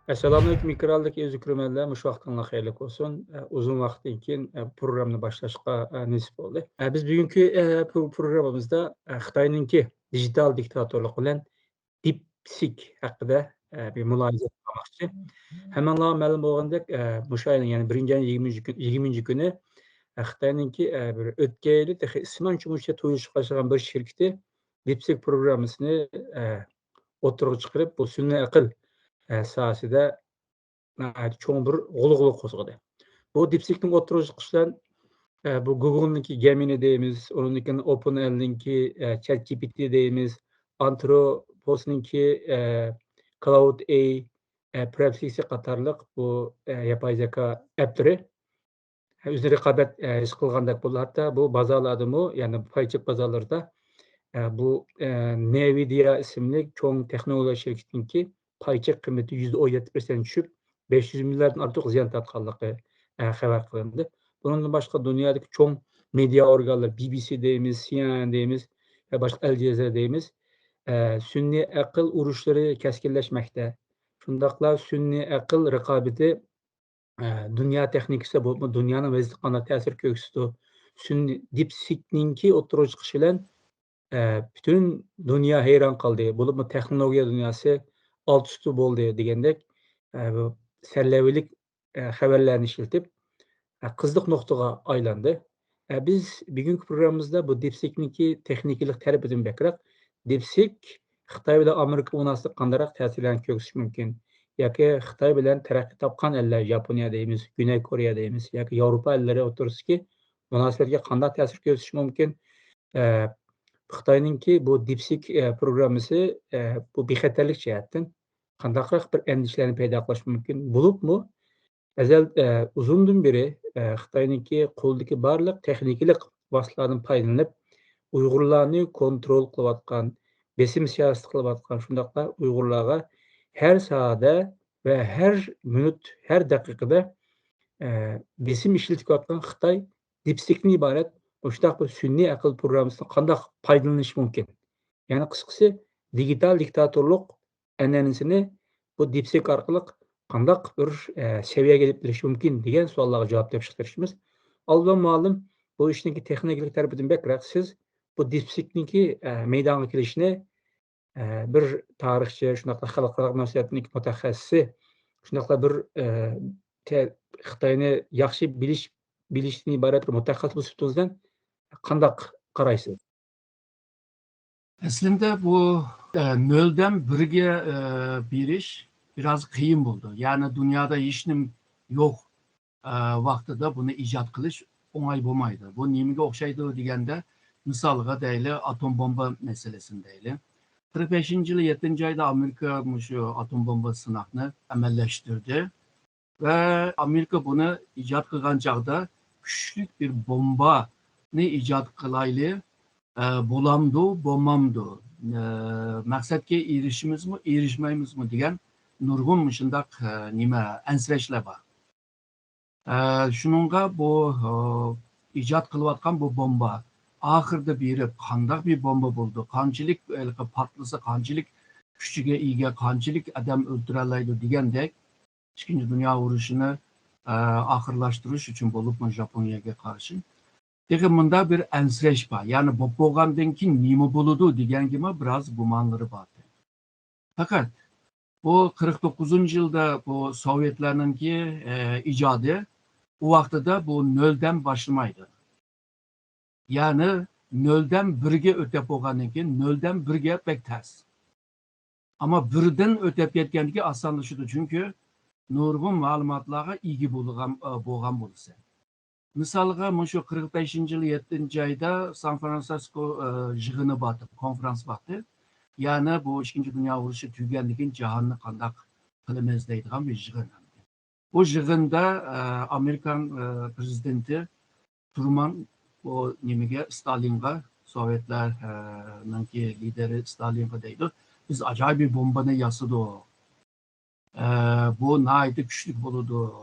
Assalamualaikum mikraldagi özükürmenler, muş vaqtınla xeyirlik olsun. Uzun vaqtdan keyin programni boshlashga nasib bo'ldi. Biz bugungi programmamizda Xitoyninki digital diktatorlik bilan DeepSeek haqida bir mulohaza qilmoqchi. Hammaga ma'lum bo'lgandek, o'sha ayning ya'ni 20 kuni Xitoyninki bir o'tgan yili ismi uncha to'yishga boshlagan bir shirkati DeepSeek programmasini o'tirg'i chiqarib, bu sun'iy aql sohasida cho'ng bir g'ulg'ula qo'zg'adi. Bu DeepSeek'ning o'tirg'i chiqishidan bu Google'niki Gemini deymiz, uninki OpenAI'ninki ChatGPT deymiz, Anthropos''ninki Claude Perplexity qatorliq bu yapay zeka app'lari o'zi raqobat his qilgandek bo'ldi. Hatto bu bozorlardami, ya'ni paychiq bozorlarda bu Nvidia ismli cho'ng texnologiya shirkatiniki paychiq qiymati %17% tushib, 500 milliarddan ortiq ziyon tortganligi xabar qilindi. Bundan boshqa dunyodagi cho'ng media organlar BBC deymiz, CNN deymiz va boshqa Al Jazeera deymiz. Sun'iy aql urushlari keskinlashmoqda. Shundaqla sun'iy aql raqobati dünya texnikasi bu dunyoning vaziyatiga qanday ta'sir ko'rsatdi. DeepSeek'ninki o'tirg'i chiqishi bilan bütün dünya hayron qoldi. Bo'lib texnologiya dunyosi alt üstü bo'ldi degandek bu sarlaviylik xabarlarni ishlatib qiziq nuqtaga aylandi. Biz bugungi programmamizda bu DeepSeek'ninki texnikalik tarafidan bakroq DeepSeek Xitoy bilan Amerika munosabatida qanday ta'sirlarni ko'rsatishi mumkin yoki Xitoy bilan taraqqi topgan ellar, Yaponiya deymiz, Güney Koreya deymiz yoki Yevropa ellari o'rtasidagi munosabatga qanday ta'sir ko'rsatishi mumkin. Xitoyninki bu DeepSeek programmasi bu bexatarlik jihatdan qandaqroq bir endishlarni paydo qilishi mumkin bo'libmi? Uzundan beri Xitoyninki qo'ldagi barliq texnikalik vositalardan foydalanib Uyg'urlarni kontrol qilayotgan, besim siyosati qilayotgan shundaqla Uyg'urlarga har soatda va har minut, har daqiqada besim ishlatayotgan Xitoy DeepSeek'dan iborat shundaq bir sun'iy aql programmasidan qanday foydalanish mumkin? Ya'ni qisqasi digital diktatorlik an'anasini bu DeepSeek orqali qandaq bir seviyaga olib kelish mumkin degan savollarga javob topshirishimiz. Oldin ma'lum bu ishning texnikalik tarafidan bakroq siz bu DeepSeek'ninki maydonga kelishini bir tarixchi, shunaqla xalqaro munosabatning mutaxassisi, shunaqla bir Xitoyni yaxshi bilishdan iborat bir mutaxassis sifatingizdan qandaq qaraysiz? Aslında bu nölden birge bir iş biraz kıyım buldu. Yani dünyada işinin yok vaxtıda bunu icat kılış onay bulmaydı. Bu nimige okşaydı degende misalga deyli atom bomba meselesindeyli. 45. yılı 7. ayda Amerika şu atom bomba sınavını emelleştirdi. Ve Amerika bunu icat kılgan çağda küçük bir bomba ne icat kılaylı bulamdı, bombamdı. Maksatki erişimiz mi, erişmeyimiz mi degan nurgun şundak nime ensreşle var. Şununla bu icat kılıvatkan bu bomba ahırda biri kandak bir bomba buldu. Kancılık patlısa kancılık küçüge iyiye kancılık adam öldüreleydi degandek 2. Dünya Uğraşı'nı ahırlaştırış için bulup mu Japonya'ya karşı. Demek bunda bir ensreş var. Yani bu boğandenki nimi buludu degen gibi biraz gumanları vardı. Fakat bu 49. yılda bu Sovyetlerninki icadı o vakti da bu nölden başlamaydı. Yani nölden birge ötep boğandenki nölden birge pek ters. Ama birden ötep yetkenki asanlaşıdı çünkü nurgun malumatlara ilgi boğan bulsa. Misalga şu 45. yılı 7. ayda San Francisco jığını batı, konferans batı. Yani bu 2. Dünya Uğraşı tügenlikin cihanını kandak kılımız deydiğen bir jığın. Bu jığında Amerikan prezidenti Truman o nimige Stalin'ga Sovyetler'nin lideri Stalin'ga deydi. Biz acayip bir bombanı yasıdı o. Bu naydı güçlük buludu.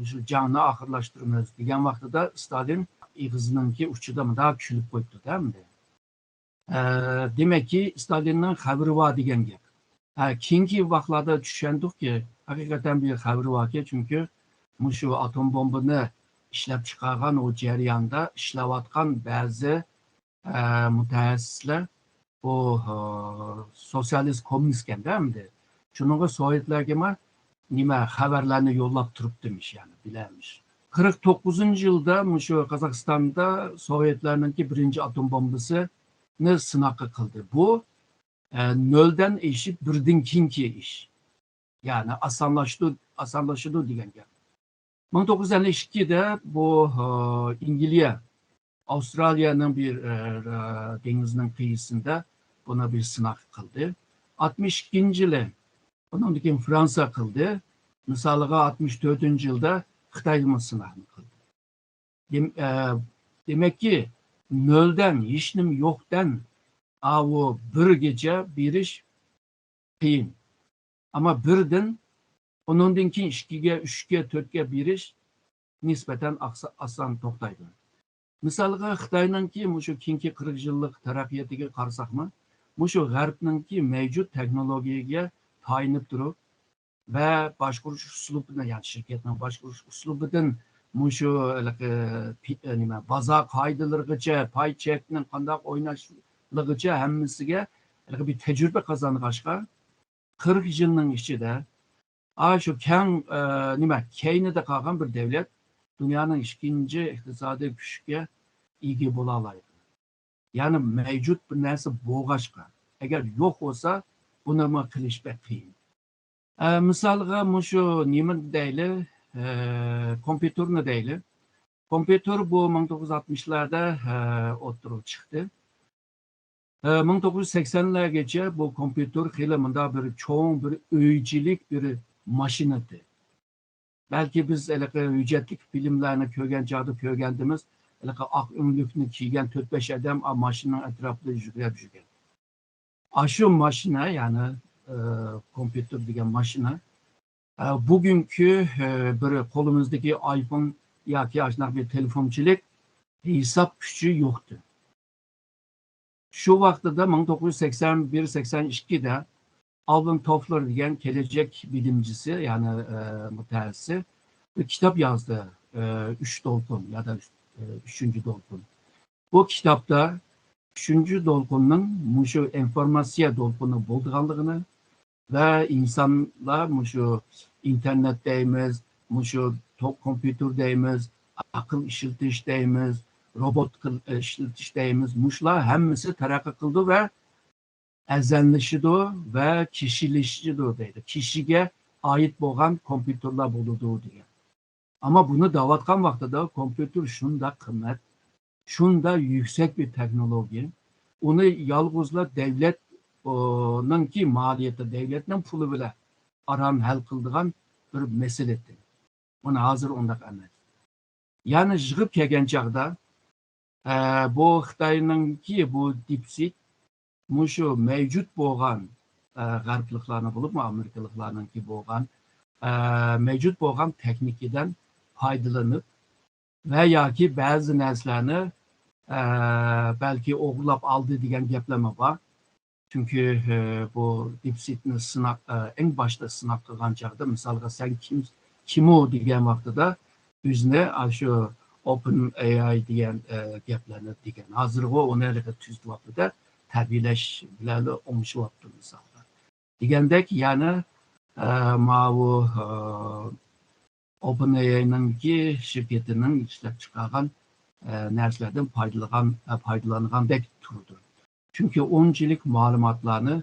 Şu canlı ahırlaştırmaz degen vakti da Stalin kızınınki uçuda mı daha küçülüp koydu değil mi? Demek ki Stalin'den haberi var degen gap. Keyinki vaxtlarda düşendik ki hakikaten bir xəbri var ki, çünkü şu atom bombasını işlep çıkargan o cereyanda işlevatkan bazı mütehassisler o sosyalist komünistken değil mi? Şununla Sovyetlerge nime haberlerini yollap turup demiş yani bilemiş. 49. yılda şu Kazakistan'da Sovyetler'inki birinci atom bombasını sınakı kıldı. Bu nölden eşit birdinkinki iş. Yani asanlaştı diyen gel. 1952'de bu İngiltere, Avustralya'nın bir denizinin kıyısında buna bir sınak kıldı. 62. yılı onun Fransa kıldı. Mesela 64. yılda Xitay'ın sınavını kıldı. Demek ki nölden, hiçnim yoktan o bir gece bir iş kıyın. Ama birden onundan ki işkiye, üçge, törtge bir iş nispeten asan toktaydı. Mesela Xitay'ın ki şu kinki 40 yıllık terakkiyetiga qarasaqmı, şu G'arbning ki mevcut teknologiyaga tayinib turib ve başvuruş uslubini yani şirketning başvuruş uslubidan şu nima baza qoidalarigacha, pay chekning qanday o'ynashligicha hammasiga bir tecrübe kazanğaçqa 40 yılning ichida şu keng keynida qolgan bir devlet dünyanın ikinci iqtisodiy kuchga ega bo'la oladi. Yani mevcut bir narsa bo'lg'achqa. Agar yo'q bo'lsa, buni qilish qiyin. Misalga şu nima deyli, kompüterni deyli. Kompüter bu 1960'larda o'tirib chiqdi. 1980'largacha bu kompüter qilimida bir cho'ng bir uychilik bir mashina edi. Belki biz hücretlik filmlerini ko'rganimiz ak önlükni kiygan 4-5 adam maşının etrafında yürüyüp жүрген. Şu maşina yani kompüter degan maşina bugünkü bir kolumuzdaki iPhone yoki bir telefonchilik hesap gücü yoktu. Şu vaqtida 1981-82'de Alvin Toffler degan gelecek bilimcisi yani mütehassisi bir kitap yazdı. 3 dolkun ya da 3. dolkun. Bu kitapta 3. dolkunun şu enformasyon dolkunu bulduğanlığını ve insanlar şu internetteyimiz, şu kompüterdeyimiz, akıl işiltişdeyimiz, robot işiltişdeyimiz, muşlar hemmisi terakki kıldı ve əzənləşidir və kişiləşidir deydi. Kişiyə ait bolğan kompüterlər buludur deyə. Amma bunu davatqan vaxtda kompüter şunda qiymet, şunda yüksek bir teknoloji. Onu yalğızla devletin ki maliyeti, devletin pulu bile aran həll qıldığan bir meseledir. Onu hazır onda qiymet. Yani jığıb kelgan çağda bu Xitayning ki bu DeepSeek şu mevcut bo'lgan g'arbliklarni bo'lib amerikaliklarninki bo'lgan mevcut bo'lgan texnikadan foydalanib va yoki ba'zi narsalarni belki o'g'irlab oldi degan gaplarma bor. Çünkü bu DeepSeek'ni en başta sınaq qilgan chaqda misolga sen kim o degan vaqtida o'zini şu OpenAI degan gaplarni degan. Hozirgi uni tuzdi vaqtida tərbiyələş biləli olmuş olubdur misallar. Digəndək, yəni bu OpenAI'nin ki şirketinin işləp çıxarğan nərslərdən faydalanğan dək turudur. Çünki 10 illik malumatlarını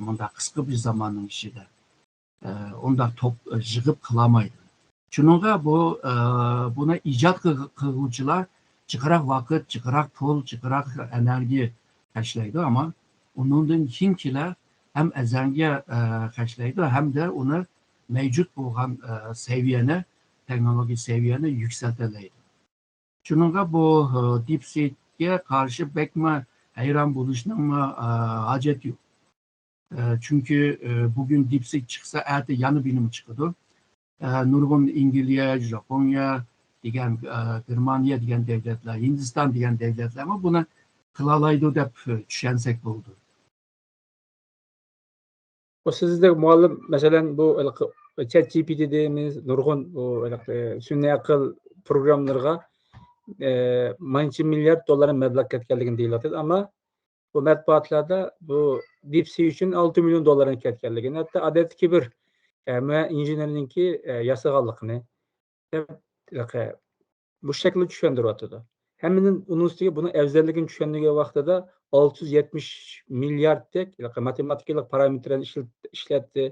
bunda qısqa bir zamanın içində onda yığıb qılamaydı. Şununla buna icat qılğıcılar çıxaraq vaxt, çıxaraq pul, çıxaraq enerji xərcləydi, amma onundan kinkiler hem əzəngiyə xərcləydi, hem de onu mevcut bolğan seviyəni, teknoloji seviyəni yüksəltələydi. Şununla bu DeepSeek'e karşı bekme hayran buluşunun hacet yok. Çünkü bugün DeepSeek çıksa ertə yanı bilim çıxıdı. Nurgun İngiltere, Japonya, degan Germaniya degan devletler, Hindistan degan devletler ama buna kılalaydı dep düşensek buldu. O sizde muallim mesela bu ChatGPT dediğimiz nurgun bu sünni akıl programlarına mançı milyar doların meblağ ketkenligini deyilatır ama bu matbuatlarda bu DeepSeek için 6 milyon doların ketkenligini hatta adetki bir injenerininki yasağanlıqını bu şekilde tushuntiryapti. Heminin onun üstüge bunu evzelligini tushundirgan vaqtida 670 milliarddek matematikalik parametrlarni ishlatdi.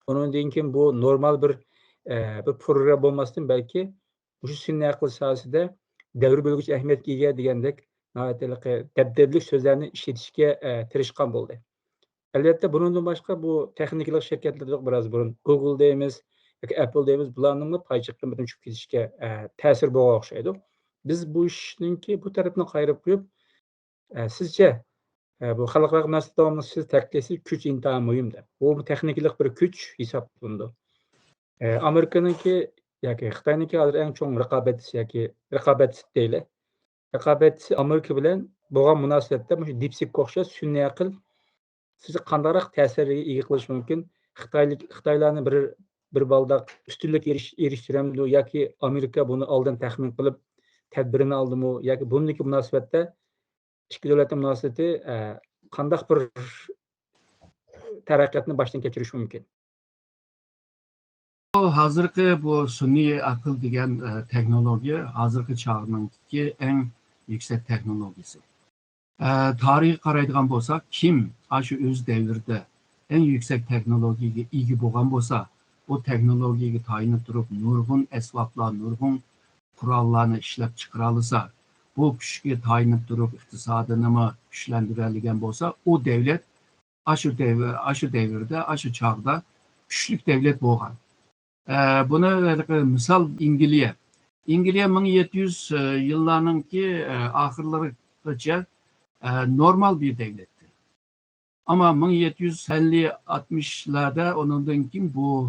Ondan keyin bu normal bir program bo'lmasdan balki shu sun'iy aql sohasida davr bo'lgich ahamiyatga ega degandek dabdabli so'zlarni ishlatishga tirishgan bo'ldi. Albatta bundan boshqa bu texnikalik shirkatlar biroz burun Google deymiz yoki Apple deymiz bularning pay chiqimidan tushib ketishga ta'sir bo'lgan o'xshaydi. Biz bu ishninki bu tarafni qayirib qo'yib sizcha bu xalqaro munosabat davomlashishini ta'kidlash kuch intayin muhimdir. Bu texnikalik bir kuch hisoblanadi. Amerikanınki yoki Xitoyniki hozir eng chong raqobatchisi yoki raqobatchi deylik. Raqobatchisi Amerika bilan bo'lgan munosabatda shu DeepSeek'ga o'xshash sun'iy aql sizni qandayroq ta'sirga ega qilishi mumkin? Xitoylarni bir balda ustunlik erishtiramdi yoki Amerika buni oldin taxmin qilib tadbirini oldimi yoki buniki munosabatda ikki davlat munosabati qandaq bir taraqqiyotni boshdan kechirishi mumkin? Hazırki bu sun'iy akıl degan texnologiya hazırki çağınınki en yüksek texnologiyasi. Tarixga qaraydigan bo'lsak, kim shu o'z davrida eng yuksak texnologiyaga ega bo'lgan bo'lsa, o texnologiyaga tayinib turib, nurg'un asboblar, nurg'un qurollarni ishlab chiqara olsa, bu kuchga tayinib turib, iqtisodini kuchlantiradigan bo'lsa, o davlat shu davrda, shu chog'da kuchli davlat bo'lgan. Buna misal İngiliz 1700 yıllarınki ahırlarıca normal bir devletti. Ama 1750-60'larda onundan kim bu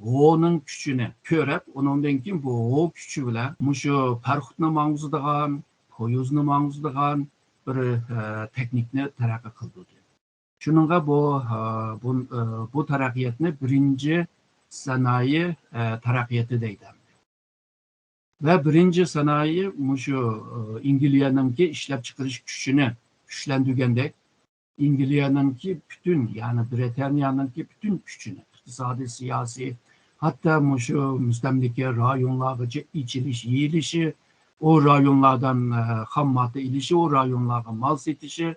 O'nun küçüğüne körep, onundan kim bu O küçüğü bile muşu parxutni mağzıdığan, poyuzni mağzıdığan bir teknikni terakki kıldı. Şununla bu terakkiyatni birinci sanayi terakkiyatı deydi. Ve birinci sanayi muşu İngiliz'ninki işlep çıkarış gücünü güçlendirgendek İngiliz'ninki bütün yani Britanya'nınki bütün gücünü iktisadi, siyasi hatta muşu müstemlike rayonlarıcı içiliş, yiyilişi o rayonlardan ham madde ilişi, o rayonlarga mal setişi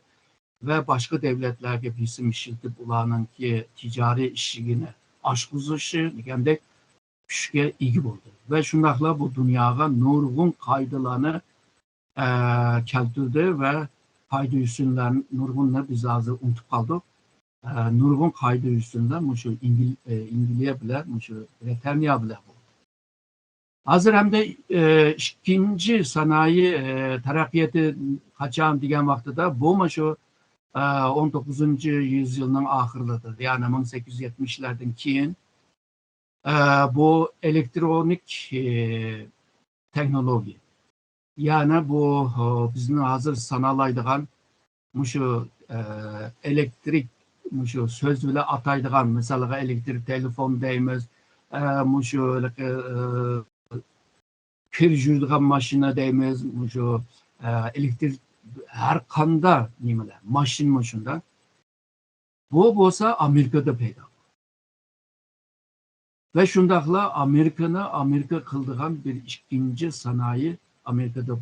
ve başka devletlerge bizim işiltip ulanınki ticari işini aşkızışı degandek kuchga ega bo'ldi va shundaqla bu dunyoga nurg'un qoidalarni keltirdi va foyda ustunlarni nurg'unni biz hozir unutib qoldik. Nurg'un qoida ustunlar shu Angliya bilan shu Britaniya bilan bo'ldi. Hozir hamda ikkinchi sanoyi taraqqiyoti qachon degan vaqtida bu shu 19. yüzyılın ahırlarıdır. Yani 1870'lerden keyin bu elektronik teknoloji. Yani bu bizim hazır sanalaydıgan şu elektrik şu söz bile ataydıgan mesela elektrik telefon deymiz, şu kir jürdigan maşina deymiz, şu elektrik her kanda nimeler, maşında. Bu olsa Amerika'da peyda. Ve şundakla Amerika kıldığan bir ikinci sanayi Amerika'da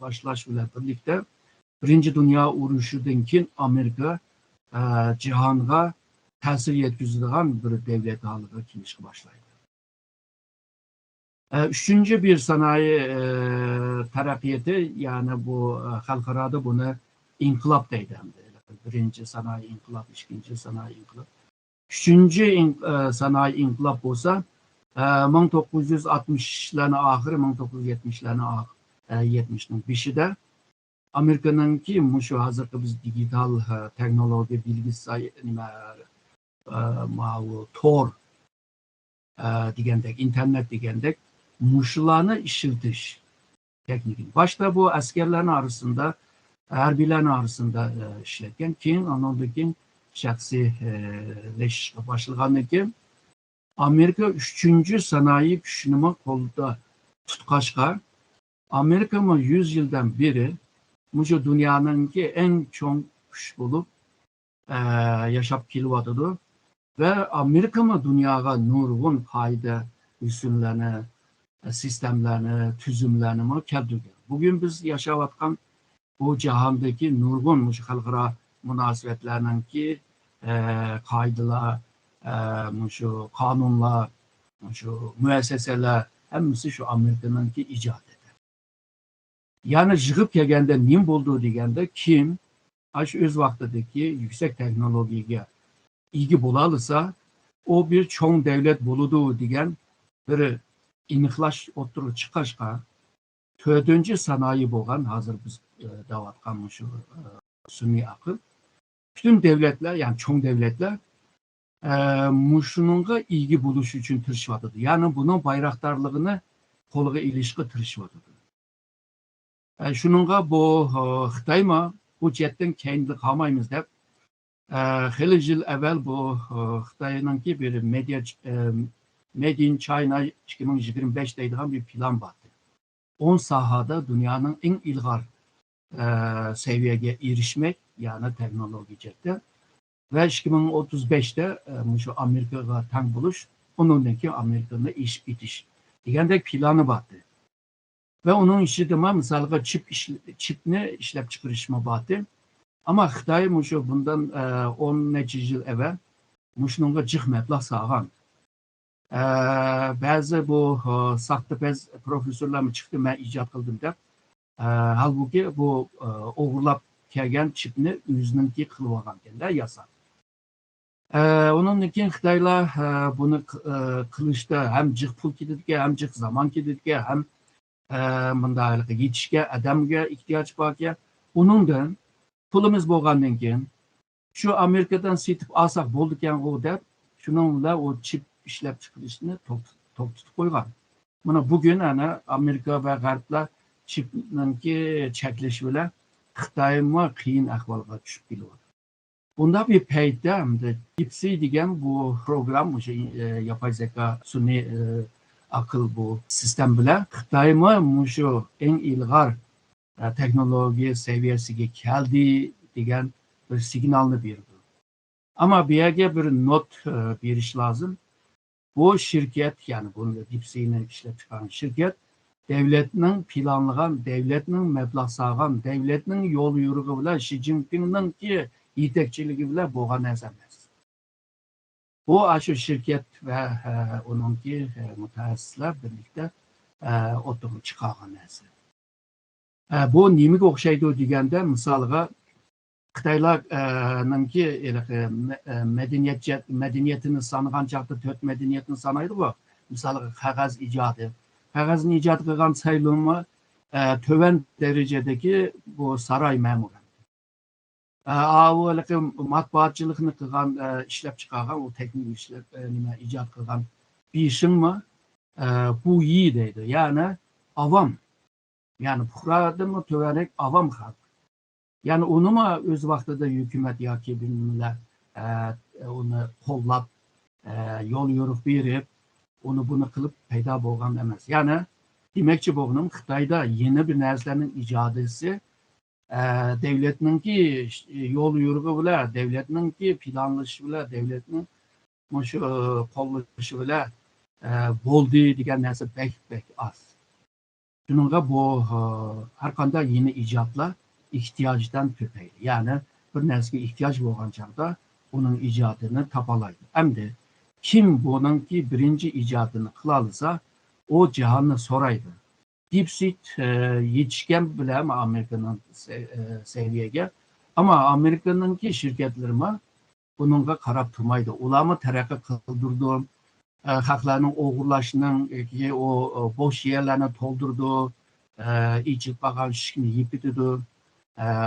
başlaş ile birlikte Birinci Dünya Uruşu'dan keyin Amerika cihanga ta'sir yetkazadigan bir devlet haline kelishga boshlaydi. Üçüncü bir sanayi taraqqiyoti yani bu xalqarada buni inqilob deydi. Birinci sanayi inqilob, ikinci sanayi inqilob. Üçüncü sanayi inqilob bo'lsa 1960'ların ahiri 1970'lerin 70'nin beshida Amerika'nınki şu hazırda biz digital teknoloji bilgisayar Tor degandek, internet degandek muşlarını işletiş tekniği. Başta bu askerlerin arasında, harbiylerin arasında işletken, keyin ondan şəxsiləşishə başlagandan keyin Amerika 3-cü sanayi gücünü kolda tutqaçqa Amerika 100 yıldan beri bu dünyanınki en çok güç bulup yaşap kilvatıdır ve Amerika dünyaya nurgun kayda üsünlerini, sistemlerini, tüzümlerini keltirdi. Bugün biz yaşavatkan bu cihandaki nurgun halkara münasebetlerinin ki kaydılar, şu kanunlar, şu müesseseler hepsi şu Amerika'nın ki icat eder. Yani çıkıp gelgende nim bulduğu degende kim aş öz vaxtdaki yüksek teknolojiye ilgi bulalırsa o bir çoğun devlet buluduğu degen bir iniklaş oturup çıkaşka 4. sanayi boğan hazır biz davatkan şu sünni akıl. Bütün devletler yani çoğun devletler muşununga ilgi buluş için tırışvadıdır. Yani bunun bayraktarlığını koluğa ilişki tırışvadıdır. Şununla bu Xitayma bu cetten kendi kalmayımız dep xeyli yıl evvel bu Xitay'ınki bir Made in China 2025 deydiğim bir plan vardı. 10 sahada dünyanın en ilgar seviyeye erişmek yani teknoloji cetten ve 2035'te şu Amerika'ya tank buluş onundaki Amerika'nın iş bitiş degende planı vardı. Ve onun işi de mesela çipni işlep çıkarışma batı. Ama Xitay muşu bundan 10 neçə yıl evvel muşununla cık meblağ sağan. Bazı bu sahtı bez profesörler çıktı ben icat kıldım da. Halbuki bu oğurlap kelgen çipni yüzününki kılvagan kende yasak. Onun için Xitaylar bunu kılışta hem cık pul kedidike hem cık zaman kedidike hem bunda yetişke adamga ihtiyaç var ki onundan pulumuz bolgandan keyin şu Amerika'dan setip alsak bolduken o dep şununla o çip işlep çıkışını tutup koygan. Buna bugün ana Amerika ve Garplar çipninki çekleşi bilen Xitayma kıyın ahvalga düşüp geliyor. Bunda bir peyde DeepSeek degen bu program yapay zeka suni akıl bu sistem bile Xitayma şu en ilgar teknoloji seviyesiga keldi degan bir signalni berdi. Ama bir yerga bir not berish lazım. Bu şirket yani bunu DeepSeek'ni işlep çıkaran şirket devletinin planlagan, devletinin meblag sağan, devletinin yol yürüğü bilen Xi Jinping'nin ki yetekçiligi bilen bolgan narsa emas. Bu aşı şirket ve onunki mutaxassislar birlikte oturup çıkargan narsa. Bu nimige okşaydı degende misalga Xitaylar'ınki medeniyetini sanıgan çağda 4 medeniyetini sanaydı bu. Misalga kağız icadı. Kağızın icat kılgan sayılımı töven derecedeki bu saray memuru. Matbaatçılıkını kılgan işlep çıkargan o teknik işlep icat kılgan bir işin mi bu iyi deydi. Yani avam. Yani puhradı mı töverek avam halk. Yani onu mu öz vaxtıda hükümet yaki bilmemler onu kollap yol yürüp verip onu bunu kılıp peyda bolgan demez. Yani demekçi boğunum Xitayda yeni bir nerslerin icadısı devletinin ki yol yürüğü bile, devletinin ki planlışı bile, devletinin kollışı bile boldu degen nerse pek az. Şununla bu her kanda yeni icatla ihtiyacdan köpeydi. Yani bir nesge ihtiyaç bolgan çağda onun icadını tapalaydı. Hem de kim bunun ki birinci icadını kılalıysa o cihanını soraydı. DeepSeek yetişken bile Amerika'nın seviyeye ama Amerika'nın ki şirketlerime bununla karab turmaydı. Ulamı terakki kıldırdı. Haklarının oğurlaşının o boş yerlerini doldurdu. İcil bakan şişkini yipitidu.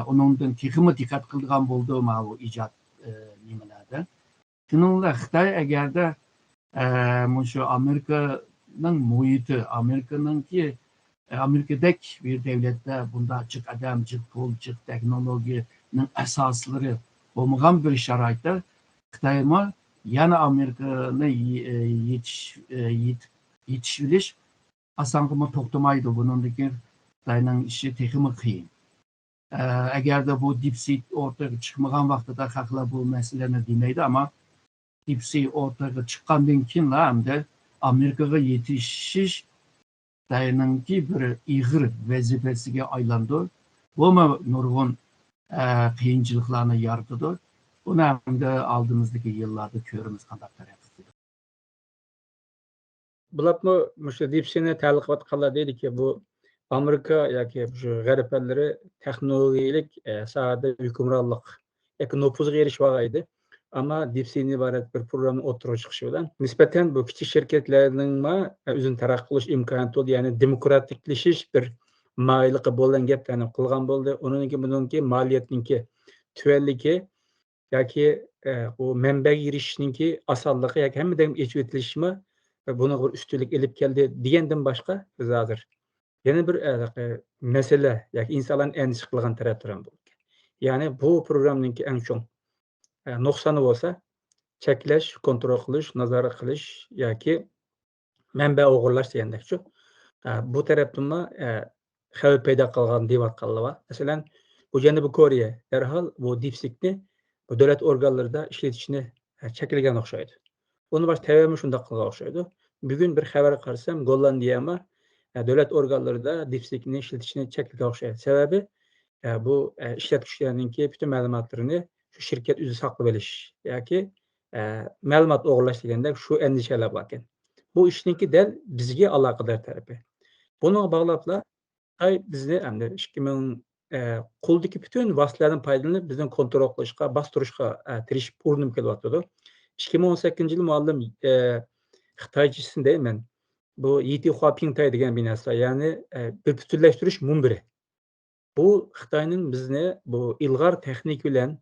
Onundan tekimi dikkat kıldırgan buldu o icat nimelerde. Şununla Xitay eğer de şu Amerika'nın muhiti, Amerika'nın ki Amerika'daki bir devlette bunda çık adam, çık pul, çık teknolojinin esasları olmagan bir şaraytta Xitayma yana Amerika'nı yetişbiliş asanqıma toxtamaydı. Bunundaki Xitayning işi texmi qiyin. Eğer de bu DeepSeek ortaya çıkmagan vaqtida xalqlar bu meseleni demaydi ama DeepSeek ortaya chiqqandan keyin hamda Amerikaga yetişiş Xitayninki bir ig'ir vazifasiga aylandi. Bu nurg'un qiyinchiliklarni yaratadi. Buni hamda oldimizdagi yillarda ko'ramiz qanday taraqqi qiladi. Bularni mushu DeepSeek'ni ta'liqotqanlar deydiki, bu Amerika yoki shu g'arb ellari texnologiyalik sohada hukmronlik yoki nupuzga erishib olgaydi. Ama DeepSeek'ni iborat bir programni o'ttirib chiqishi bilan nisbatan bu kichik shirkatlarning o'zini taraqqiy qilish imkoniyati bo'ldi, ya'ni demokratiklashish bir moyilliqi bo'lgan gaplarni qilgan bo'ldi. Buningki maliyatninki tuvanligi yoki u manbaga erishishninki osonligi yoki hammadan yechib etilishmi buni bir ustunlik ilib keldi degandan boshqa biz hozir yana bir masala yoki insonlarni andisha qilgan taraflar ham bo'lgan. Ya'ni bu programninki eng chong nuqsoni bo'lsa cheklash, kontrol qilish, nazorat qilish yoki manba o'g'irlash degandakchu. Bu tarafdanmi xavf paydo qilgan deyotganlar bor. Masalan, bu Janubiy Koreya darhol bu DeepSeek'ni bu davlat organlarida ishlatishni cheklagan o'xshaydi. Buni bosh tayyormi shunday qilgan o'xshaydi. Bugun bir xabar qarasam, Gollandiyami davlat organlarida DeepSeek'ni ishlatishni cheklagan o'xshaydi. Sababi bu ishlatuvchilarninki butun ma'lumotlarini shu shirkat o'zi saqlab olish yoki ma'lumot o'g'irlash deganda shu andishalar bor ekan. Bu ishninki dal bizga aloqador tarafi. Bunga bog'lablar Xitoy bizni hamda 2000 qo'ldagi butun vositalardan foydalanib bizni kontrol qilishga, bostirishga tirishib urinib kelyapti. 2018 yil muallim Xitoychisini deyman. Bu Yiti Huapingtay degan binosi, ya'ni bir butunlashtirish munbiri. Bu Xitoyning bizni bu ilg'or texnik bilan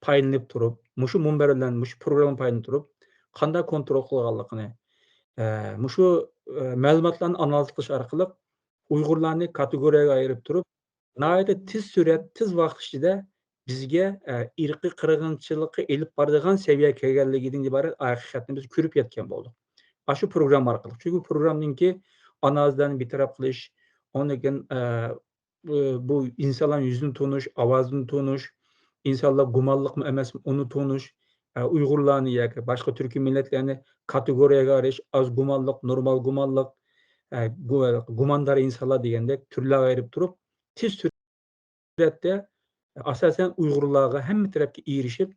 foydalanib turib, mushu munbar bilan, mushu program foydalanib turib, qanday kontrol qilganligini, mushu ma'lumotlarni analiz qilish orqali Uyg'urlarni kategoriyaga ayirib turib, nihoyatda tez surat, tez vaqt ichida bizga irqiy qirg'inchilikqa elib boradigan saviyaga kelganligidan iborat haqiqatni biz ko'rib yetgan bo'ldik. Shu program orqali. Chunki programninki analizlarni bitirib qilish, ondan bu insonlar yuzini tonish, ovozini tonish, insonlar gumonliqmi emasmi uni tonish, Uyg'urlarni yoki boshqa turkiy millatlarni kategoriyaga ayirish, oz gumonliq, normal gumonliq, gumondor insonlar degandek turlarga ayirib turib, tez suratda asosan Uyg'urlarga hamma tarafga erishib,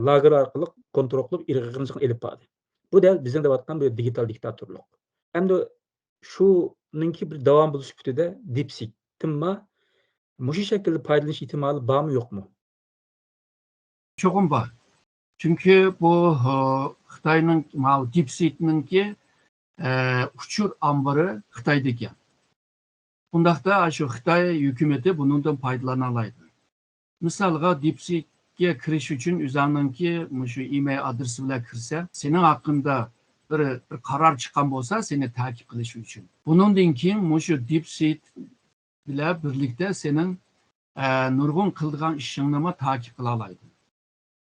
lager orqali kontrol qilib, irqiy qirg'inchilikqa elib bordi. Bu da bizning deyotgan bir digital diktatorlik. Hamda shuninki bir davom bo'lish sifatida DeepSeek timma mushu shaklda foydalanish ehtimoli bormi yo'qmi? Çoğun var. Çünkü bu Xitayning DeepSeek'ninki uçur ambarı Xitay'daki. Bundaqda şu Xitay hükümeti bundan faydalanalaydı. Misalga DeepSeek'e kiriş için üzerininki şu e-mail adresi bilan kirse, senin hakkında bir karar çıkan olsa seni takip qilish için. Bundan keyin şu DeepSeek bilan birlikte senin nurg'un qilgan ishingni takip qila oladi.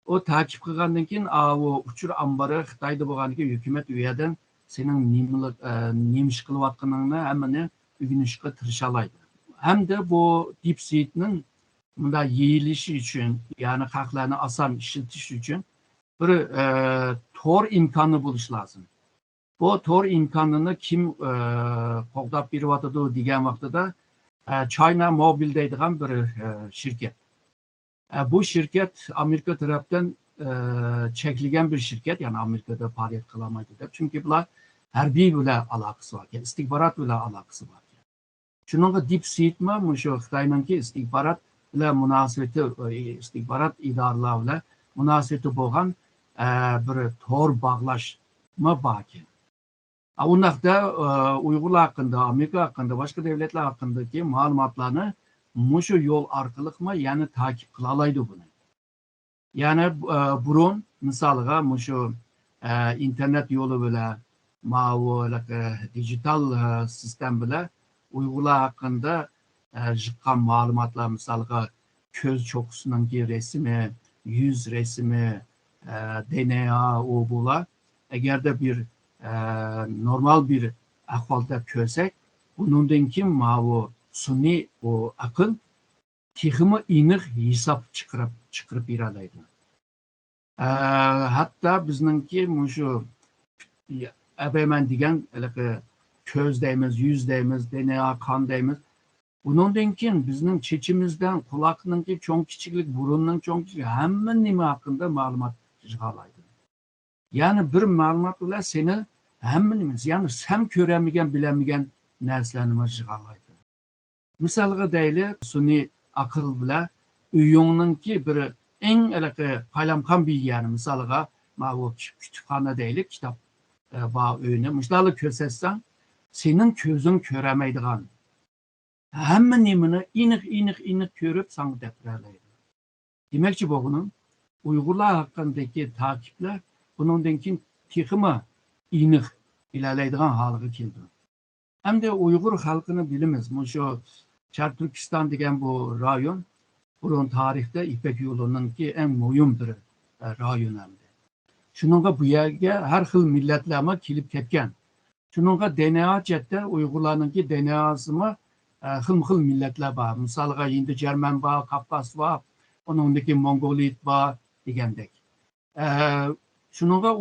O takip qilgandan keyin o uchur ambari Xitoyda bo'lganligi hukumat u yerdan sening nima ish qilayotganingni hammani o'rganishga tirisha oladi. Hamda bu DeepSeek'ning bunday yeyilishi uchun, ya'ni xalqlarni oson ishlatish uchun bir tor imkoni bo'lishi lozim. Bu tor imkonini kim qo'llab beryotdi degan vaqtida China Mobile deydigan bir şirket. Bu şirket Amerika tarafından çekilgen bir şirket, yani Amerika'da faaliyet kılamaydı. Çünkü bunlar harbiy bilan alakası var, yani istihbarat bilan alakası var. Şununla DeepSeek mi, şu Xitoyninki istihbarat bilan munosabati, istihbarat idoralar bilan munosabati bo'lgan bir tor bog'lashma bor ekan. Undaqda Uyg'urlar haqında, Amerika haqında, boshqa davlatlar haqidagi ma'lumotlarni mushu yo'l orqali yani takip qila oladi buni. Yani burun misolga mushu internet yo'li bilan, dijital sistem bilan Uyg'urlar haqida chiqqan ma'lumotlar, misolga ko'z cho'qqisining resmi yüz resmi, DNA, o bular. Eğer de bir normal bir ahvalda körsek, bunundan kim mavu sunni o akıl tihimi iniq hesap çıkırıp iralaydı. Hatta bizninki muşu hemen diyen köz deymiz, yüz deymiz, DNA, kan deymiz. Bunundan kim bizning çeçimizden kulaknınki çok küçüklik, burunның çok küçük, hemen nime hakkında malumat yığalaydı. Yani bir malumat ile seni hemen nimiz, yani sen köremigen, bilemigen nerslerini yığalaydı. Misalga deyli, sunni akıl bile uyuğununki bir en paylamkan bir yani misalga o kütüphane deyli, kitap bağ öğüne. Misali kösetsen, senin közün köremeydiğin. Hemen nimini inik körüp sana depreleydi. Demek ki bunun Uygurlar hakkındaki takipler bununki tihimi inik ilerleydiğin halığı kildi. Hem de Uygur halkını bilimiz. Şu Şark Türkistan degen bu rayon, bunun tarihte İpek yolununki en mühim bir rayon hem de. Şununla bu yerge her xil milletlerime kilip ketken. Şununla DNA cette Uygurlarınki DNA'sıma xil milletler var. Misalga Hindi Cermen var, Kafkas var, onundaki Mongolit var degendek. Şununla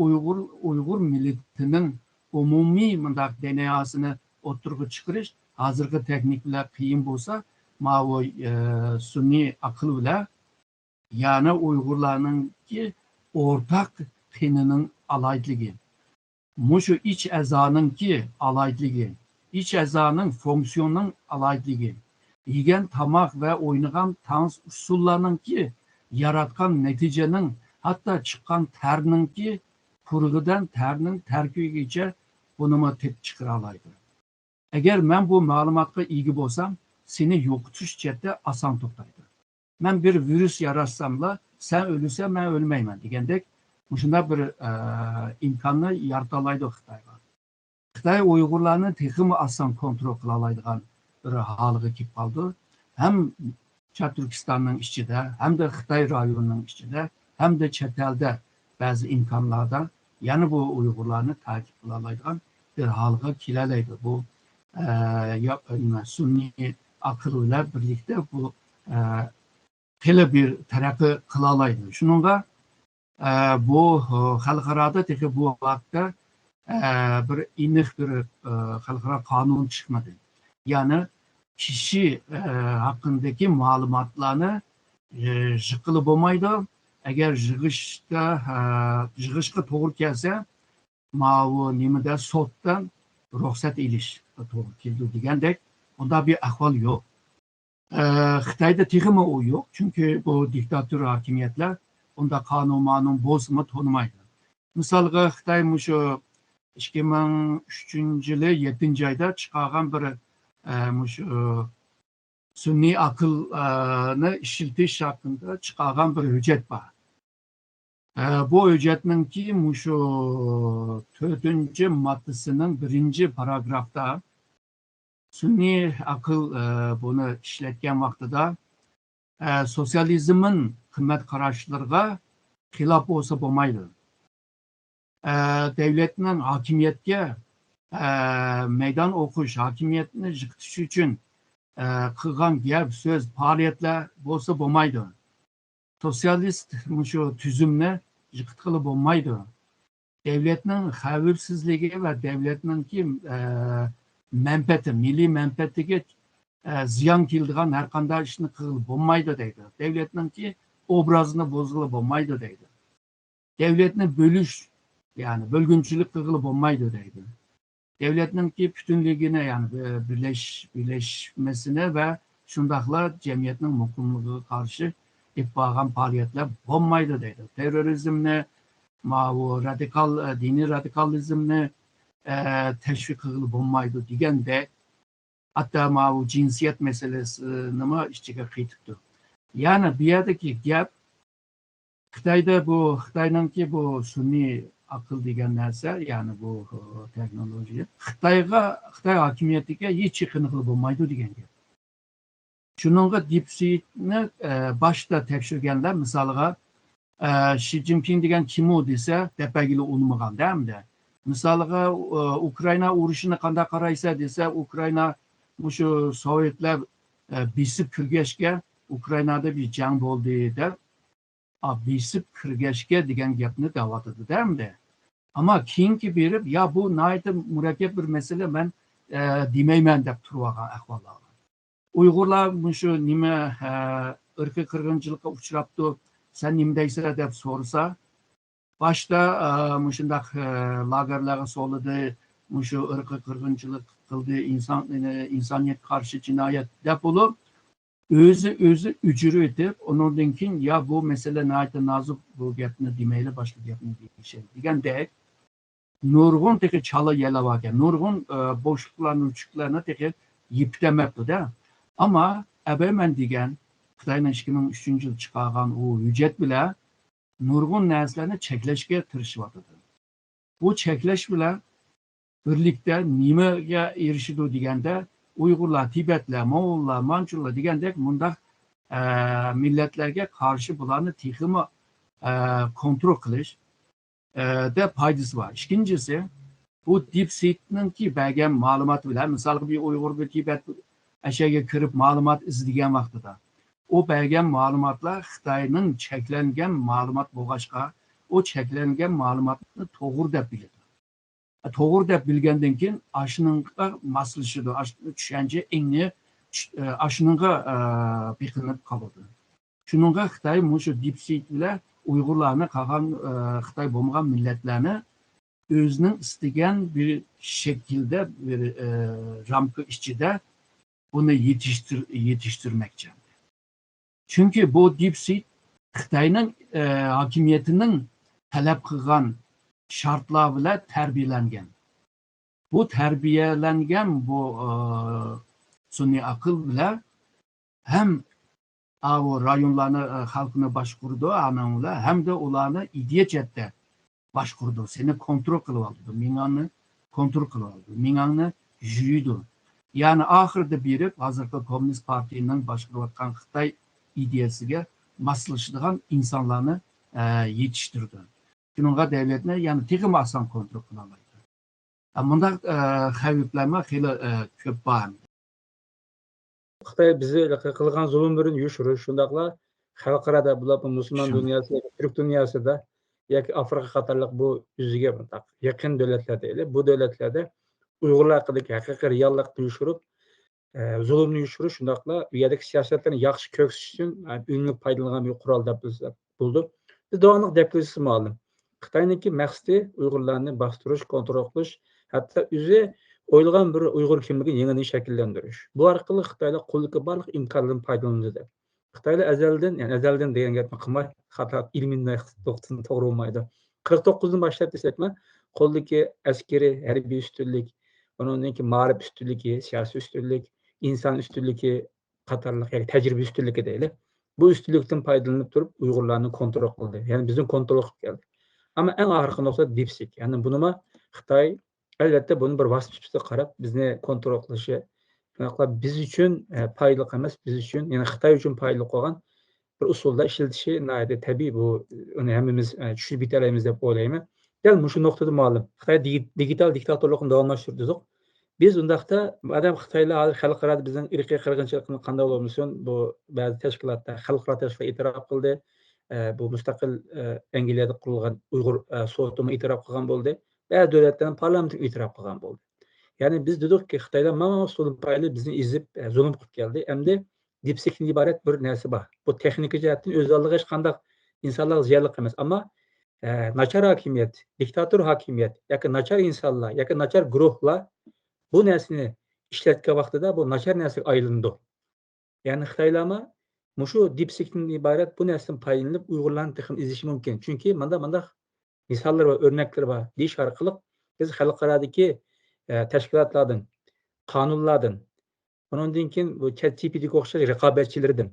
Uygur milletinin umumi mındak DNA'sını oturup çıkırış, hazırki teknikler kıyım bolsa, o sunni akıl ile yani Uygurlarının ki ortak tininin alaydılığı. Muşu iç ezanın ki alaydılığı, iç ezanın fonksiyonun alaydılığı, yigen tamak ve oynayan tanz usullarının ki yaratkan neticenin hatta çıkan terinin ki kurgudan terinin terküyüce bunuma tep çıkıralaydı. Eğer ben bu malumatla ilgi bolsam, seni yokutuş cette asan toplaydı. Ben bir virüs yararsamla sen ölürsen ben ölmeyim degendek. Şunda bir imkanı yaratalaydı Xitayga. Xitay Uygurlarını teximi asan kontrol kılalaydıgan bir halığı kip kaldı. Hem Çar Türkistan'ın içinde, hem de Xitay rayonunun içinde, hem de çetelde bazı imkanlardan yani bu Uygurlarını takip kılalaydıgan bir halığı kilaleydi. Bu sunni akılıyla birlikte bu hele bir terakki kılalaydı. Şununla bu halkırada teki bu vakti bir inik bir halkıra kanun çıkmadı. Yani kişi hakkındaki malumatlarını jıkılı bulmaydı. Eğer jığışka doğru gelse mavu nimede sottan ruhsat iliş doğru keldi degendek onda bir ahval yok. Xitayda teximi o yok. Çünkü bu diktatör hakimiyetler onda kanun bozma tanımaydı. Misalga Xitay muşu 2003 yılı 7. ayda çıkargan bir muşu sunni akılını işiltiş hakkında çıkargan bir hüccet var. Bu hüccetinin ki muşu 4. maddesinin 1. paragrafta sunni akıl bunu işletken vaxtıda sosyalizmin kıymet kararışlarına xilaf olsa bulmaydı. Devletinin hakimiyetke meydan okuş, hakimiyetini jıktışı için kılgan gep, söz, faaliyetler olsa bulmaydı. Sosyalist şu tüzümle jıktıkılı bulmaydı. Devletinin xavifsizliği ve devletinin ki menpeti, milli menpetigi ziyan kildiğen her kanda işini kıl bulmaydı deydi. Devletinin ki obrazını bozgulu bulmaydı deydi. Devletini bölüş, yani bölgünçülük kılı bulmaydı deydi. Devletinin ki bütünlüğüne yani birleşmesine ve şundakla cemiyetinin mutluluğu karşı ipbagan faaliyetler bulmaydı deydi. Terörizmle, dini radikalizmle teşvik kılı bulmaydı diyen de hatta bu cinsiyet meselesini mi işçiye kıytıktı. Yani bir yerdeki gap Xitayda bu Xitay'nınki bu sunni akıl degen narsa yani bu teknoloji Xitay hakimiyetiga hiç yaqinlik bo'lmaydi degan gap. Shuningga DeepSeek'ni başta tekshirganlar misalga Xi Jinping degan kim u desa, depagili unmagan, değil mi de? Misalga Ukrayna urushini qanday qaraysa desa, Ukrayna shu Sovetlar besib kirgachga Ukraynada bir jang bo'ldi deb, besib kirgachga degan gapni davatadi, değil mi de? Ama keyingi berib, ya bu nihoyatda murakkab bir masala, men demayman deb turgan ahvollar. Uyg'urlar shu nima irqiy qirg'inchilikqa uchrabdi, sen nima deysan deb so'rasa, boshda shundaq lagerlarga soldi, shu irqiy qirg'inchilik qildi, insoniyatga qarshi jinoyat deb bo'lib, o'zi ujur etib, undan keyin ya bu masala nihoyatda nozik, bu gapni demayli, boshqa gapni deyishadi degandek nurg'un teki chala yalavarken, nurg'un boşluklarni, uçuklarni teki yiptemepti-da. Ama ebemen degan Xitoyning 2003-yil chiqargan u hujjat bilan nurg'un narsalarni cheklashga tirishyapti. Bu cheklash bilan birlikda nimaga erishadi deganda, Uyg'urlar, Tibetlar, Moğollar, Manchurlar degandek bundaq millatlarga qarshi bularni texmi kontrol qilish de foydasi bor. İkincisi, bu DeepSeek'ninki bergen ma'lumot bilan, misol bir Uyg'ur, bir Tibet ashyaga kirib ma'lumot izlagan vaqtida, o bergen ma'lumotlar Xitoyning cheklangan ma'lumot bo'lg'achqa, o cheklangan ma'lumotni to'g'ri deb biladi. To'g'ri deb bilgandan keyin ashunga moslashadi, tushuncha engni ashunga biqinib qoladi. Shuningga Xitoy shu DeepSeek bilan Uyg'urlarni qolgan Xitoy bo'lmagan millatlarni o'zining istagan bir shaklda, bir ramka ichida buni yetishtirmoqchi. Chunki bu DeepSeek Xitoyning hokimiyatining talab qilgan shartlar bilan tarbiyalangan. Bu tarbiyalangan bu sun'iy aql bilan ham o rayonlarni xalqini boshqurdi, hamda ularni ideya chetda boshqurdi. Seni kontrol qilib oldi, mingani kontrol qilib oldi, mingani yuridi. Ya'ni oxirida berib, hozirgi Kommunist partiyaning boshqarayotgan Xitoy ideyasiga moslashadigan insonlarni yetishtirdi. Shunga davlatni ya'ni texim oson kontrol qila oladi. Bundaq xavflarma xeyli ko'p bor. Xitoy bizi qilgan zulmlarini yushirish, shundaqla xalqaro bular musulmon dunyosida, Türk dunyosida yoki Afrika qatorliq bu yuziga yaqin davlatlar deylik. Bu davlatlarda Uyg'urlar haqidagi haqiqiy reallikni yushirib, zulmni yushirish, shundaqla u yerdagi siyosatlarni yaxshi ko'ksish uchun unumli foydalangan bir qurol deb bo'ldi. Biz davomli deb qilishimiz ma'lum. Xitoyningki maqsadi Uyg'urlarni bostirish, kontrol qilish, hatto o'zi o'ylagan bir Uyg'ur kimligini yangidan shakllantirish. Bu orqali Xitoylar qo'lga barliq imkonlardan foydalanadi. Xitoylar azaldan degan gapni qilmay, xato ilmiy to'g'risini to'g'ri bo'lmaydi. 49dan boshlab desakmi, qo'ldagi askariy harbiy ustunlik, undan keyin ma'rif ustunligi, siyosiy ustunlik, inson ustunligi qatorliq, ya'ni tajriba ustunligi deylik. Bu ustunlikdan foydalanib turib Uyg'urlarni kontrol qildi. Ya'ni bizni kontrol qilib keldi. Ama en ahirgi nokta DeepSeek. Yani bunuma Xitoy elbette bunun bir vasıfçısı qarab bizni kontrol qilishi, biz uchun foydali emas, biz uchun, ya'ni Xitoy uchun foydali qolgan bir usulda ishlatishi nihoyatda tabiiy. Bu uni hammamiz tushunib yetamiz deb o'ylayman. Dal shu nuqtada ma'lum. Xitoy digital diktatorlikni davomlashtirdi. Biz undaqda adam Xitoylar xalqaro bizning irqiy qirg'inchilikni qanday bo'lmasin, bu ba'zi tashkilotlar xalqaro tashkilotlar e'tirof qildi. Bu mustaqil Angliyada qurilgan Uyg'ur Sovetini e'tirof qilgan bo'ldi. Ba'zi davlatlarning parlamenti e'tirof qilgan bo'ldi. Ya'ni biz dedikki Xitoylar mana zulm payli bizni izib zulm qilib keldi. Endi DeepSeek'dan iborat bir narsa bor. Bu texnik jihatdan o'z oldiga hech qanday insonlarga ziyonli emas, ammo nachar hokimiyat, diktator hokimiyat yoki nachar insonlar yoki nachar guruhlar bu narsani ishlatgan vaqtida bu nachar narsaga aylandi. Ya'ni Xitoylarma shu DeepSeek'dan iborat bu narsadan foydalanib Uyg'urlarni texim izishi mumkin. Chunki manda misollar va o'rnaklar bor. Deyish orqali biz xalqarodagi tashkilotlardan, qonunlardan, undan keyin bu ChatGPT'ga o'xshash raqobatchilardan,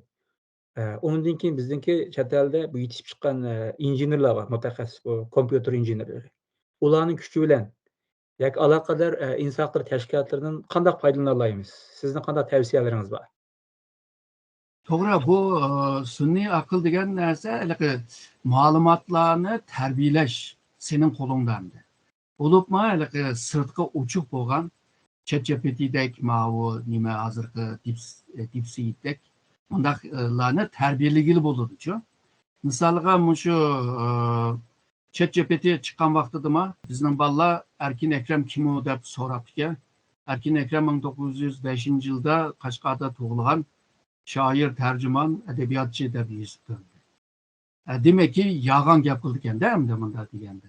undan keyin bizningki chet elda bu yetishib chiqqan injenerlar bor, mutaxassis, bu kompyuter injenerlari. Ularning kuchi bilan yoki aloqador inson huquq tashkilotlaridan qanday foydalana olamiz? Sizning qanday tavsiyalaringiz bor? To'g'ri, bu sun'iy aql degan narsa ma'lumotlarni tarbiyalash sening qo'lingdandi. Bo'libmi sirtqi ochiq bo'lgan ChatGPT'dek bu nima hozirgi DeepSeek'dek bundaqlarni tarbiyaligili bo'ladi-ku. Misolga shu ChatGPT chiqqan vaqtida bizning bolalar Erkin Ekrem kim u deb so'rabdi. Erkin Ekrem 1905-yilda Qashqarda tug'ilgan shoir, tarjimon, adabiyotchi deb yozibdi. Demak ki, yolg'on gap qildi ekanda, endi bunda deganda.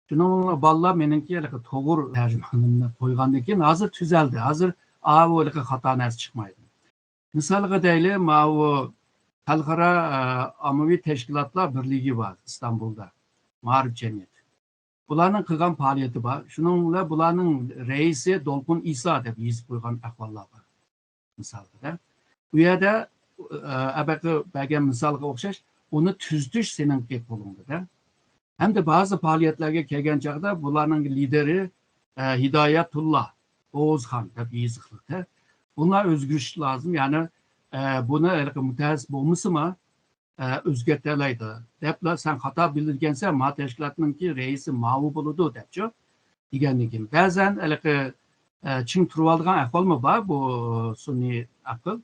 Shuning bolalar meningki to'g'ri tarjimonini qo'ygandan keyin hozir tuzaldi. Hozir xato narsa chiqmaydi. Misolga deylik, bu xalqaro ommaviy tashkilotlar birligi bor Istanbulda. Ma'rif jamiyati. Bularning qilgan faoliyati bor. Shuning bilan bularning raisi Dolqun Iso deb yozib qo'ygan ahvollar bor. Misolda. Bu yerda bergan misolga o'xshash uni tuzitish seninki qo'lingda. Hamda ba'zi faoliyatlarga kelgan chog'da bularning lideri Hidoyatulloh Oğuzxon deb yozildi. Bunlar o'zgarish lozim. Ya'ni buni mutaxassis bo'lmasimi o'zgartirlaydi. Deblar sen xato bildirgansan, ma tashkilotningki raisi ma'vu bo'ladi debchi degandan keyin ba'zan ching turib olgan ahvolmi bor bu sun'iy aql.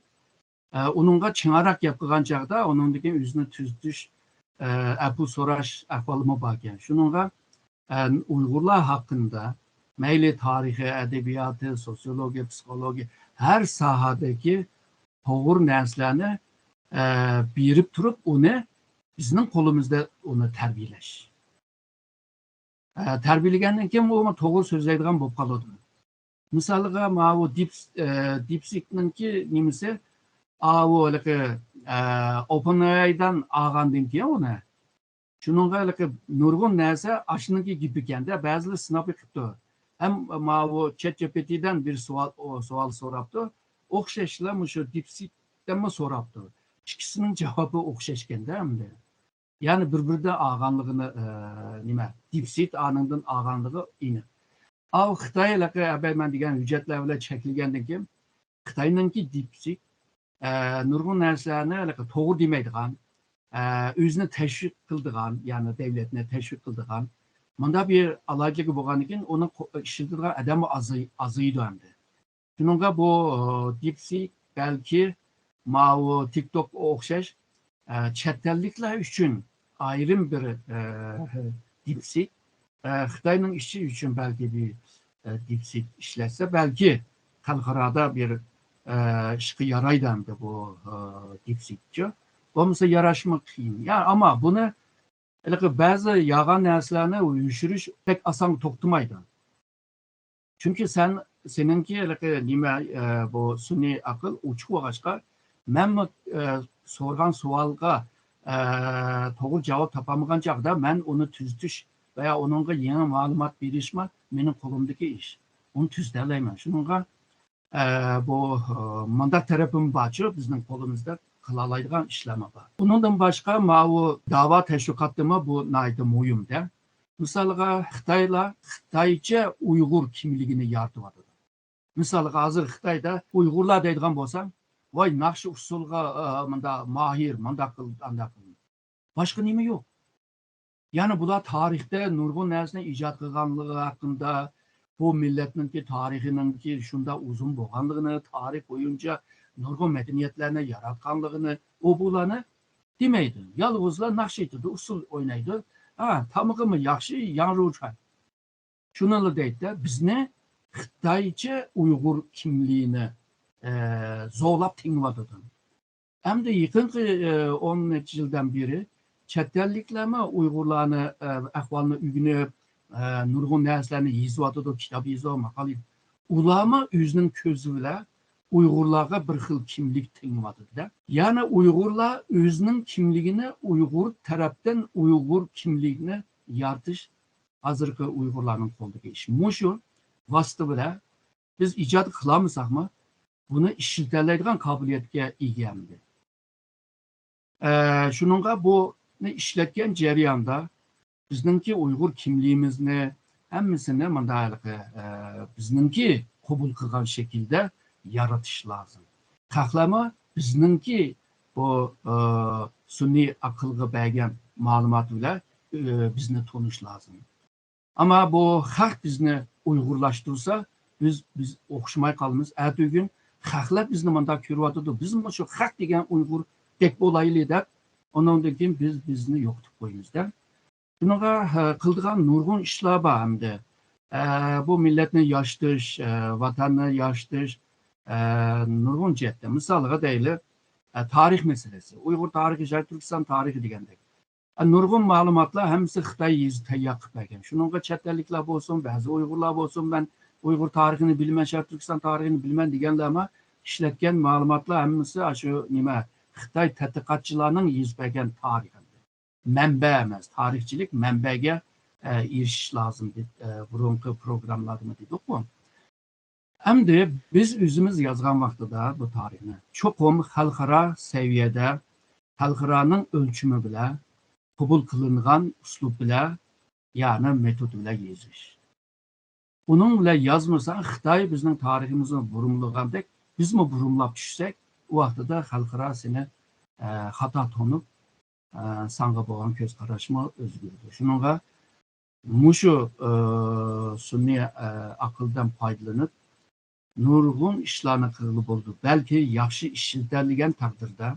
Onunla çıngarak yapılan çağda onundaki yüzünü tüzdüş, apı soraş ahvalımı bakken. Şununla Uygurlar hakkında meyli tarihi, edebiyatı, sosyoloji, psikoloji her sahadaki doğru derslerini birip durup onu bizim kolumuzda onu terbiyeleş. Terbiyelegenin kim o doğru sözleydiğin bu kalıdı. Misalga o DeepSeek'ninki nimisi OpenAI'dan algandan keyin uni shuningga nurg'un narsa ashniki gibi ekanda ba'zilar sinab yiqibdi. Ham bu ChatGPT'dan bir savol so'rabdi. O'xshashlar shu DeepSeek'dan so'rabdi. Ikkisining javobi o'xshash ekanda hamda. Ya'ni bir-biridan olganligini nima DeepSeek anından olganligi aniq. Xitoy men degan hujjatlar bilan chekilgandan keyin Xitoyninki DeepSeek nurg'un narsalarni to'g'ri demaydigan, o'zini tashviq qildigan, ya'ni davlatni tashviq qildigan, bunda bir aloqaga bo'lgandan keyin uni ishlatadigan odam azaydi hamda. Shuningga bu DeepSeek balki TikTok o'xshash chet elliklar uchun ayrim bir DeepSeek, Xitoyning ishi uchun balki bir DeepSeek ishlatsa, balki xalqaroda bir ishga yaraydi hamda bu DeepSeek'chi. Bo'lmasa yarashmak qiyin. Ya ama bunu ba'zi yolg'on narsalarni uyushirish pek oson to'xtamaydi. Chunki seninki nima bu sun'iy aql uchiq bo'lg'achqa, men so'rgan savolga to'g'ri javob topolmagan chog'da men uni tuzitish veya onunla yangi ma'lumot berishma mening qo'limdagi ish. Uni tuzatalayman. Shuningga bu mandat tarafim bor, bizning qo'limizda qılalaydigan işleme var. Bundan başka bu dava teşvikatımı bu naydı muhimde. Misalga Xitayca Uygur kimliğini yardıvadı. Misalga hazır Xitayda Uygurlar deydigan bolsam, vay nakşı usulga mahir, mandakıl. Başka nime yok. Yani bu da tarihte nurgun nersine icat kılganlığı hakkında, bu milletninki tarihininki şunda uzun boğanlığını, tarih boyunca nurgun medeniyetlerine yaratkanlığını, bulanı demeydi. Yalnızlar nakşeydi, usul oynaydı. Tamamı yaxşı, yanrı uçay. Şununla deydi de, biz ne? Xitayca Uygur kimliğini zorlap tinvadıdı. Hem de yakınki 10 yıldan beri çetellikleme Uygurlarını, ahvalını ügünüp, nurgun derslerini yazıvadıdı, kitabı yazıvadı, makali. Ulama yüzünün közüyle Uygurlarga bir xil kimlik tinvadıdı. Yani Uygurlar özünün kimliğini Uygur taraftan Uygur kimliğini yaratish hazırki Uygurlarning qo'lidagi ish. Mushu vasıta bilan biz ijod qilamizmi, buni ishlatalaydigan qobiliyatga egamiz. Shuningga buni ishlatgan jarayonda bizningki Uygur kimliğimizni hammasini bizningki qabul qilgan shaklda yaratish lazım. Tahlama bizningki bu sunniy aqlga bergen malumat bile bizni tanış lazım. Ama bu hak bizni Uygurlaştırsa biz okşamay kalmamız. Ertesi gün haklar bizni manda körüvatıdı. Bizim şu hak degen Uygur tek olaylı da ondan keyin biz bizni yoktuk koyumuzda. Bunga kıldıgan nurgun işler var hem de. Bu milletini yaştış, vatanını yaştış, nurgun cihette. Misalıga deyli tarih meselesi. Uygur tarihi, Türkistan tarihi degendek. Nurgun malumatlar hemsi Xitay yüzü teyyakıp bergen. Şununla çetlerlikler olsun, bazı Uygurlar olsun, ben Uygur tarihini bilmen, Türkistan tarihini bilmen degenler ama işletken malumatlar hemsi aşı nime Xitay tədqiqatçılarının yüz bergen tarihi. Mənbə emas, tarihçilik mənbəge iriş lazım burunki programlarını dedik bu. Hem de biz özümüz yazgan vaxtıda bu tarihini çoxum xalqara seviyede, xalqaranın ölçümü bile, kabul kılıngan uslub bile, yani metod bile yazmış. Bunun bile yazmırsan, Xitay bizning tariximizni burumlagandek, biz mi burumlab düşsek, o vaxtıda xalqara seni xata tonup, sanga boğan köz qaraşma özgürdür. Şununla muşu sunni akıldan faydalanıp, nurgun işlerine kırılıp oldu. Belki yaxşı işilterligen takdirde,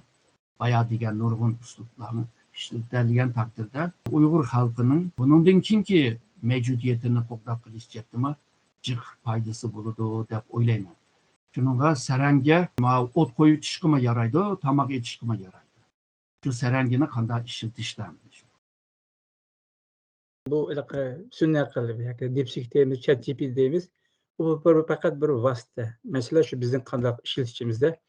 bayağı degen nurgun usluplarını işilterligen takdirde, Uygur halkının bunun ki mevcudiyetini toplap kılışacaktı cık faydası buludu dep oylayman. Şununla serenge ot koyu çıkıma yaraydı, tamak çıkıma yaraydı. Şu serengini kanda işiltişlermiş. Bu sünni aqıllı bir dipsik deyimiz, ChatGPT deyimiz. Bu fakat bir vasıta. Mesela şu bizim kandak işletişimizde.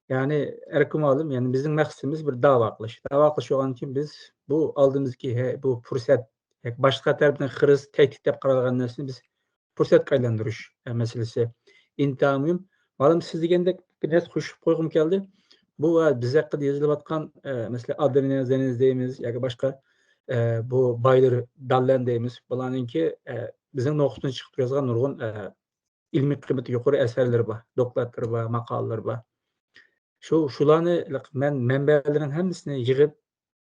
Yani erkim alım, yani bizim maksimiz bir dava kılış. Dava kılış olan için biz bu aldığımız ki bu fırsat başka tarafından hırız, tehdit dep qaralgan narsani biz fırsat kaylandırış meselesi. İntihamım. Malum siz degende bir net hoş koygum geldi. Bu bize hakkında yazılıp atkan mesela adrenalin deyimiz ya başka bu baydır dallan deyimiz bularninki bizim noqutun çıkıp yazgan nurgun ilmi kıymeti yukarı eserleri var, doktorlar var, maqalalar var. Şularni men manbalarin hammasini yig'ib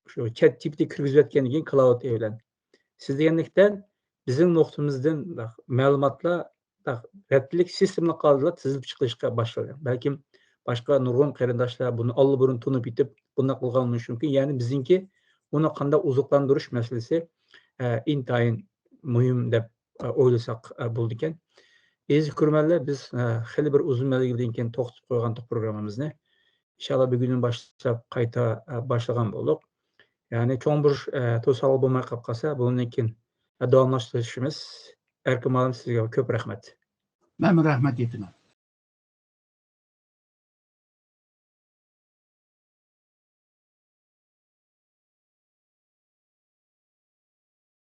shu ChatGPT kirgizib yotgandan keyin cloud bilan siz degandekdan bizim noqtamizdan ma'lumotlar ratlik sistemli qoldilar tizilib chiqishga boshlagan. Balkim boshqa nurg'un qarindoshlar buni olburun tunib yetib bunday qilganmish mumkin. Ya'ni bizniki uni qanday oziqlantirish masalasi intayin muhim deb o'ylasak bo'ldi ekan. Aziz ko'rmanlar, biz xeyli bir uzun mezgildan keyin to'xtatib qo'ygan programmamizni inşallah bir günün başlap qayta başlagan bo'ldik. Yani çoğun bir to'sqinlik bo'lmay qolib qolsa, bundan keyin davomlashtirishimiz erkim olim sizga ko'p rahmat. Ben rahmet yetinim.